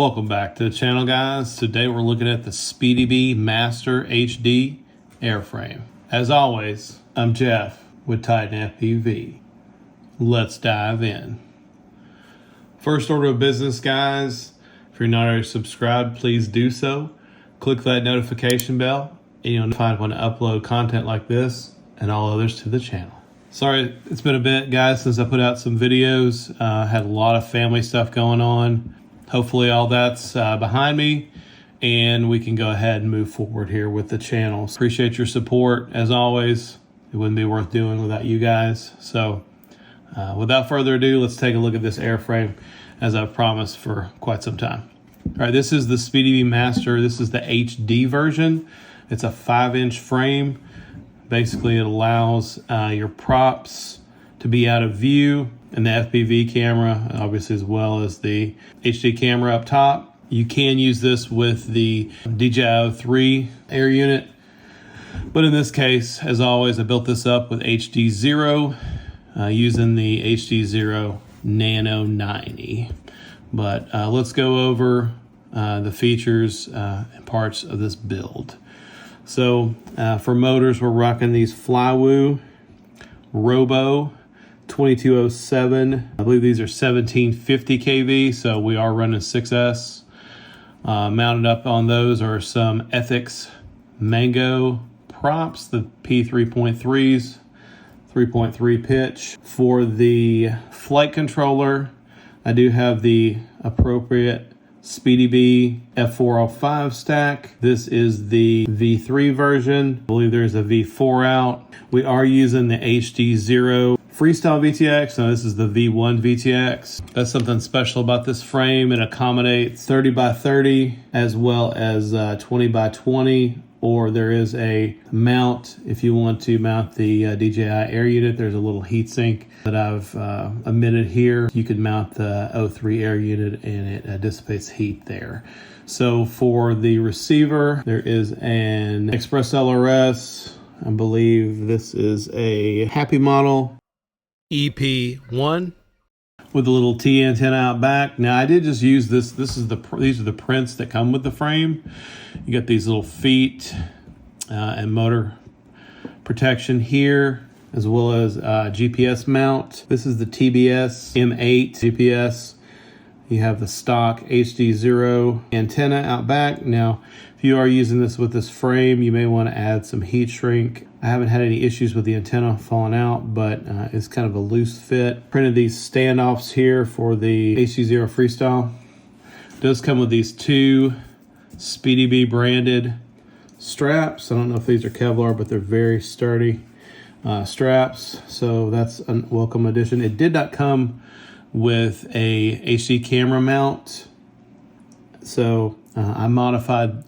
Welcome back to the channel, guys. Today we're looking at the SpeedyBee Master HD airframe. As always, I'm Jeff with Titan FPV. Let's dive in. First order of business, guys, if you're not already subscribed, please do so. Click that notification bell and you'll find when I upload content like this and all others to the channel. Sorry, it's been a bit, guys, since I put out some videos. Had a lot of family stuff going on. Hopefully all that's behind me and we can go ahead and move forward here with the channel. Appreciate your support. As always, it wouldn't be worth doing without you guys. So without further ado, let's take a look at this airframe as I've promised for quite some time. All right, this is the SpeedyBee Master. This is the HD version. It's a 5-inch frame. Basically, it allows your props to be out of view, and the FPV camera, obviously, as well as the HD camera up top. You can use this with the DJI 3 air unit, but in this case, as always, I built this up with HD Zero using the HD Zero Nano 90. But let's go over the features and parts of this build. So for motors, we're rocking these Flywoo Robo 2207. I believe these are 1750 kV, so we are running 6S. Mounted up on those are some Ethics Mango props, the P3.3s, 3.3 pitch. For the flight controller, I do have the appropriate SpeedyBee F405 stack. This is the V3 version. I believe there's a V4 out. We are using the HD Zero Freestyle VTX. Now this is the V1 VTX. That's something special about this frame. It accommodates 30 by 30 as well as 20 by 20, or there is a mount if you want to mount the DJI air unit. There's a little heatsink that I've omitted here. You could mount the O3 air unit and it dissipates heat there. So for the receiver, there is an Express LRS. I believe this is a Happy model EP1 with a little T antenna out back. Now I did just use this. These are the prints that come with the frame. You got these little feet and motor protection here, as well as GPS mount. This is the TBS M8 GPS. You have the stock HD Zero antenna out back. Now, if you are using this with this frame, you may want to add some heat shrink. I haven't had any issues with the antenna falling out, but it's kind of a loose fit. Printed these standoffs here for the HD Zero Freestyle. It does come with these two SpeedyBee branded straps. I don't know if these are Kevlar, but they're very sturdy straps. So that's a welcome addition. It did not come with a HD camera mount. So I modified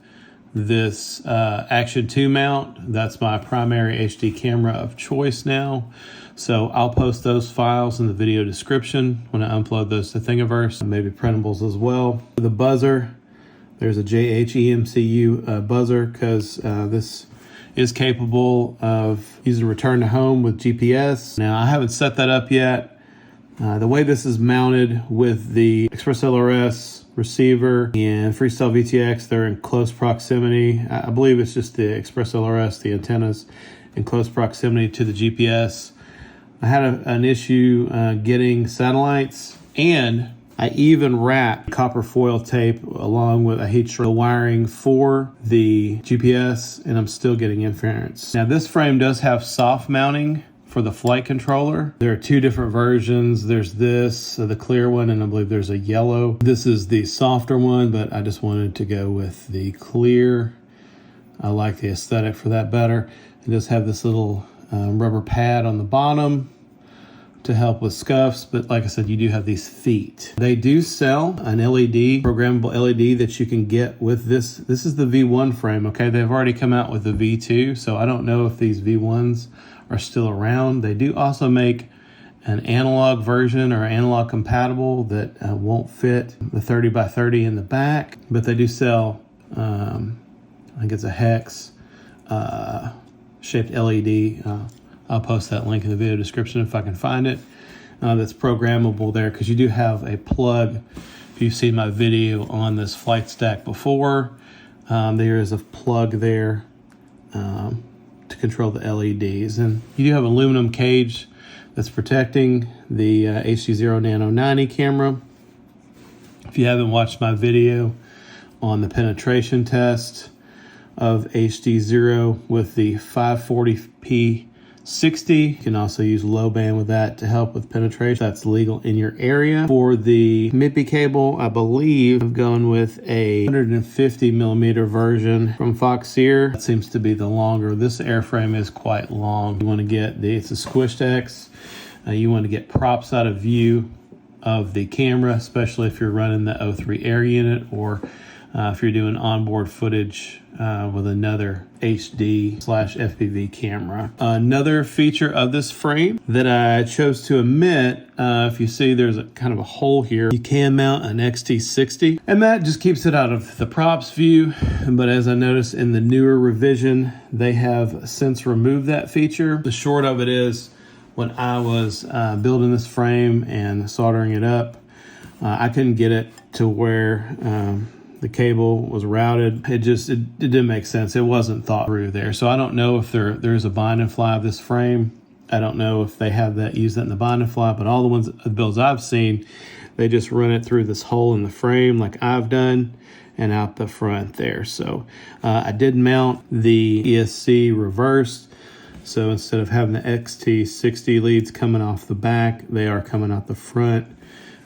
this Action 2 mount. That's my primary HD camera of choice now. So I'll post those files in the video description when I upload those to Thingiverse, and maybe printables as well. The buzzer, there's a JHEMCU buzzer, because this is capable of using return to home with GPS. Now I haven't set that up yet. The way this is mounted with the Express LRS receiver and Freestyle VTX, they're in close proximity. I believe it's just the Express LRS, the antennas in close proximity to the GPS. I had an issue getting satellites, and I even wrapped copper foil tape along with a heat shrink wiring for the GPS, and I'm still getting interference. Now this frame does have soft mounting for the flight controller. There are two different versions. There's this, the clear one, and I believe there's a yellow. This is the softer one, but I just wanted to go with the clear. I like the aesthetic for that better. It does have this little rubber pad on the bottom to help with scuffs, but like I said, you do have these feet. They do sell an LED, programmable LED, that you can get with this. This is the V1 frame, okay? They've already come out with the V2, so I don't know if these V1s are still around. They do also make an analog version or analog compatible that won't fit the 30 by 30 in the back, but they do sell, I think it's a hex shaped LED. I'll post that link in the video description if I can find it. That's programmable there, because you do have a plug. If you've seen my video on this flight stack before, there is a plug there to control the LEDs. And you do have an aluminum cage that's protecting the HD0 Nano 90 camera. If you haven't watched my video on the penetration test of HD0 with the 540p 60, you can also use low band with that to help with penetration. That's legal in your area. For the MIPI cable, I believe I've gone with a 150 millimeter version from Foxeer. That seems to be the longer. This airframe is quite long. You want to get it's a squished X. You want to get props out of view of the camera, especially if you're running the O3 air unit, or if you're doing onboard footage with another HD/FPV camera. Another feature of this frame that I chose to omit, if you see there's a kind of a hole here, you can mount an XT60, and that just keeps it out of the props view. But as I noticed in the newer revision, they have since removed that feature. The short of it is, when I was building this frame and soldering it up, I couldn't get it to where the cable was routed. It didn't make sense. It wasn't thought through there. So I don't know if there's a bind and fly of this frame. I don't know if they have that, use that in the bind and fly, but all the builds I've seen, they just run it through this hole in the frame like I've done and out the front there. So I did mount the ESC reversed. So instead of having the XT60 leads coming off the back, they are coming out the front.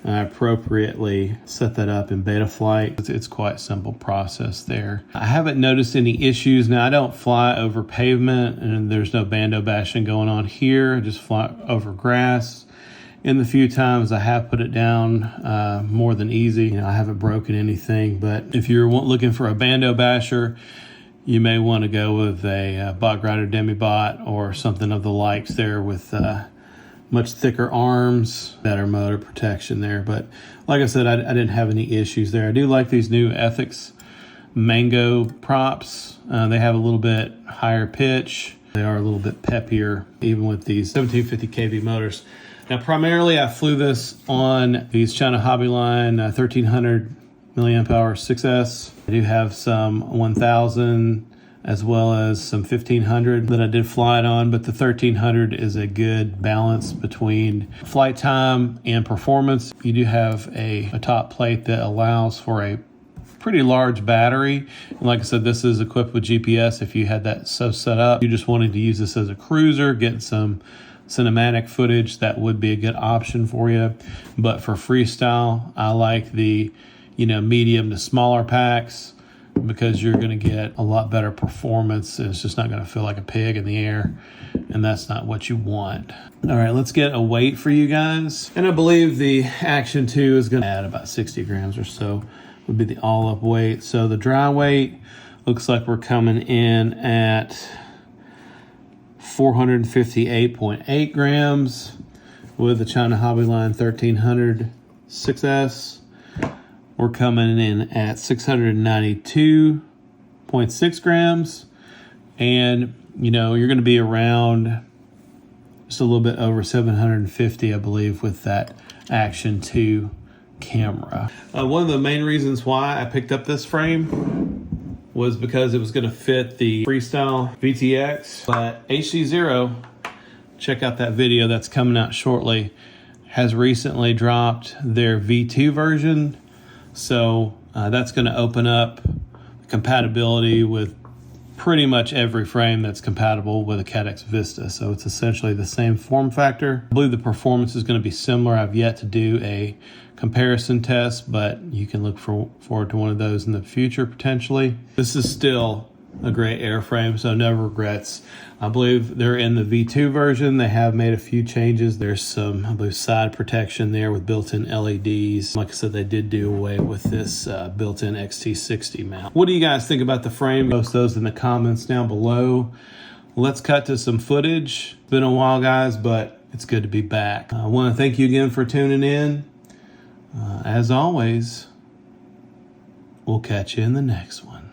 I appropriately set that up in Betaflight. It's quite a simple process there. I haven't noticed any issues. Now, I don't fly over pavement, and there's no bando bashing going on here. I just fly over grass. In the few times I have put it down more than easy, I haven't broken anything. But if you're looking for a bando basher, you may want to go with a bot grinder demi-bot or something of the likes there with much thicker arms, better motor protection there. But like I said, I didn't have any issues there. I do like these new Ethics Mango props. They have a little bit higher pitch. They are a little bit peppier, even with these 1750 kV motors. Now, primarily I flew this on these China Hobbyline 1300 milliamp hour 6S. I do have some 1000 as well as some 1500 that I did fly it on, but the 1300 is a good balance between flight time and performance. You do have a top plate that allows for a pretty large battery. And like I said, this is equipped with GPS. If you had that so set up, you just wanted to use this as a cruiser, get some cinematic footage, that would be a good option for you. But for freestyle, I like the medium to smaller packs, because you're going to get a lot better performance. It's just not going to feel like a pig in the air, and that's not what you want. All right, let's get a weight for you guys. And I believe the Action 2 is going to add about 60 grams or so, would be the all-up weight. So the dry weight looks like we're coming in at 458.8 grams with the China Hobbyline 1300 6S. We're coming in at 692.6 grams. And, you're going to be around just a little bit over 750, I believe, with that Action 2 camera. One of the main reasons why I picked up this frame was because it was going to fit the Freestyle VTX. But HD0, check out that video that's coming out shortly, has recently dropped their V2 version. So that's going to open up compatibility with pretty much every frame that's compatible with a CATX Vista. So it's essentially the same form factor. I believe the performance is going to be similar. I've yet to do a comparison test, but you can look forward to one of those in the future potentially. This is still a great airframe, so no regrets. I believe they're in the V2 version. They have made a few changes. There's some, I believe, side protection there with built-in LEDs. Like I said, they did do away with this built-in XT60 mount. What do you guys think about the frame? Post those in the comments down below. Let's cut to some footage. It's been a while, guys, but it's good to be back. I want to thank you again for tuning in. As always, we'll catch you in the next one.